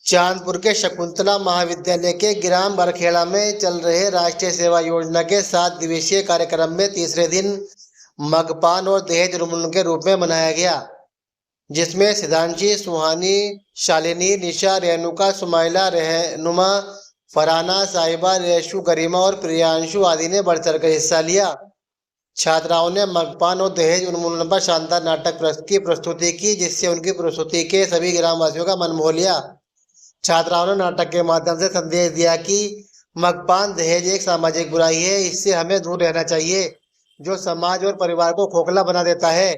चांदपुर के शकुंतला महाविद्यालय के ग्राम बरखेड़ा में चल रहे राष्ट्रीय सेवा योजना के 7 दिवसीय कार्यक्रम में तीसरे दिन मगपान और दहेज उन्मूलन के रूप में मनाया गया, जिसमें सिद्धांशी, सुहानी, शालिनी, निशा, रेणुका, सुमाइला, रहनुमा, फरहाना, साहिबा, रेशु, गरिमा और प्रियांशु आदि ने बढ़ चढ़कर हिस्सा लिया। छात्राओं ने मगपान और दहेज उन्मूलन पर शानदार नाटक की प्रस्तुति की, जिससे उनकी प्रस्तुति के सभी ग्रामवासियों का मन मोह लिया। छात्राओं ने नाटक के माध्यम से संदेश दिया कि मगपान दहेज एक सामाजिक बुराई है, इससे हमें दूर रहना चाहिए, जो समाज और परिवार को खोखला बना देता है।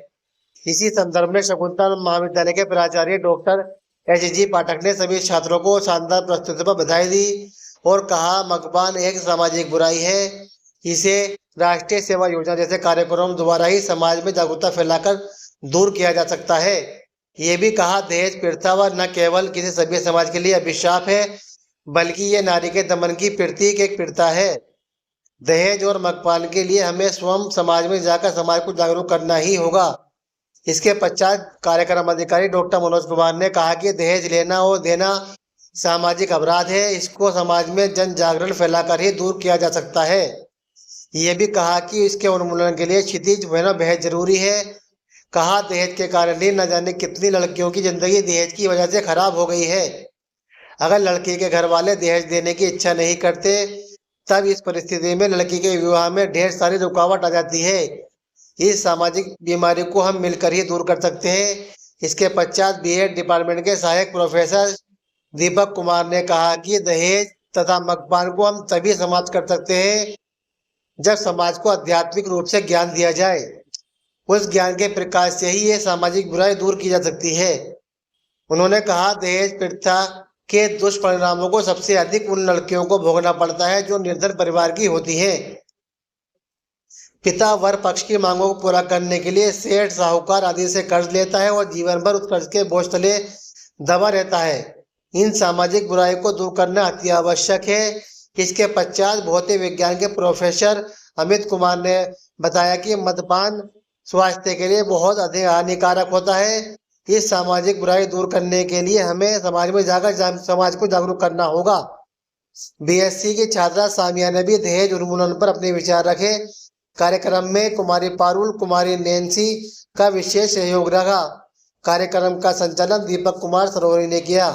इसी संदर्भ में शकुंतला महाविद्यालय के प्राचार्य डॉक्टर एच.जी. पाठक ने सभी छात्रों को शानदार प्रस्तुति पर बधाई दी और कहा, मगपान एक सामाजिक बुराई है, इसे राष्ट्रीय सेवा योजना जैसे कार्यक्रम द्वारा ही समाज में जागरूकता फैलाकर दूर किया जा सकता है। ये भी कहा, दहेज प्रथा व न केवल किसी सभ्य समाज के लिए अभिशाप है, बल्कि ये नारी के दमन की प्रतीक एक प्रथा है। दहेज और मगपान के लिए हमें स्वयं समाज में जाकर समाज को जागरूक करना ही होगा। इसके पश्चात कार्यक्रम अधिकारी डॉक्टर मनोज कुमार ने कहा कि दहेज लेना और देना सामाजिक अपराध है, इसको समाज में जन जागरण फैलाकर ही दूर किया जा सकता है। ये भी कहा कि इसके उन्मूलन के लिए क्षितिज होना बेहद जरूरी है। कहा, दहेज के कारण ही न जाने कितनी लड़कियों की जिंदगी दहेज की वजह से खराब हो गई है। अगर लड़की के घर वाले दहेज देने की इच्छा नहीं करते, तब इस परिस्थिति में लड़की के विवाह में ढेर सारी रुकावट आ जाती है। इस सामाजिक बीमारी को हम मिलकर ही दूर कर सकते हैं। इसके पश्चात B.Ed डिपार्टमेंट के सहायक प्रोफेसर दीपक कुमार ने कहा कि दहेज तथा मगपान को हम तभी समाप्त कर सकते हैं जब समाज को आध्यात्मिक रूप से ज्ञान दिया जाए। उस ज्ञान के प्रकाश से ही ये सामाजिक बुराई दूर की जा सकती है। उन्होंने कहा, दहेज प्रथा के दुष्परिणामों को सबसे अधिक उन लड़कियों को भोगना पड़ता है जो निर्धन परिवार की होती हैं। पिता वर पक्ष की मांगों को पूरा करने के लिए सेठ, साहूकार आदि से कर्ज लेता है और जीवन भर उस कर्ज के बोझ तले दबा रहता है। इन सामाजिक बुराई को दूर करना अति आवश्यक है। इसके पश्चात भौतिक विज्ञान के प्रोफेसर अमित कुमार ने बताया कि मद्यपान स्वास्थ्य के लिए बहुत अधिक हानिकारक होता है। इस सामाजिक बुराई दूर करने के लिए हमें समाज में जाकर समाज को जागरूक करना होगा। BSc की छात्रा सामिया ने भी दहेज उन्मूलन पर अपने विचार रखे। कार्यक्रम में कुमारी पारुल, कुमारी नैन्सी का विशेष सहयोग रहा। कार्यक्रम का संचालन दीपक कुमार सरोवरी ने किया।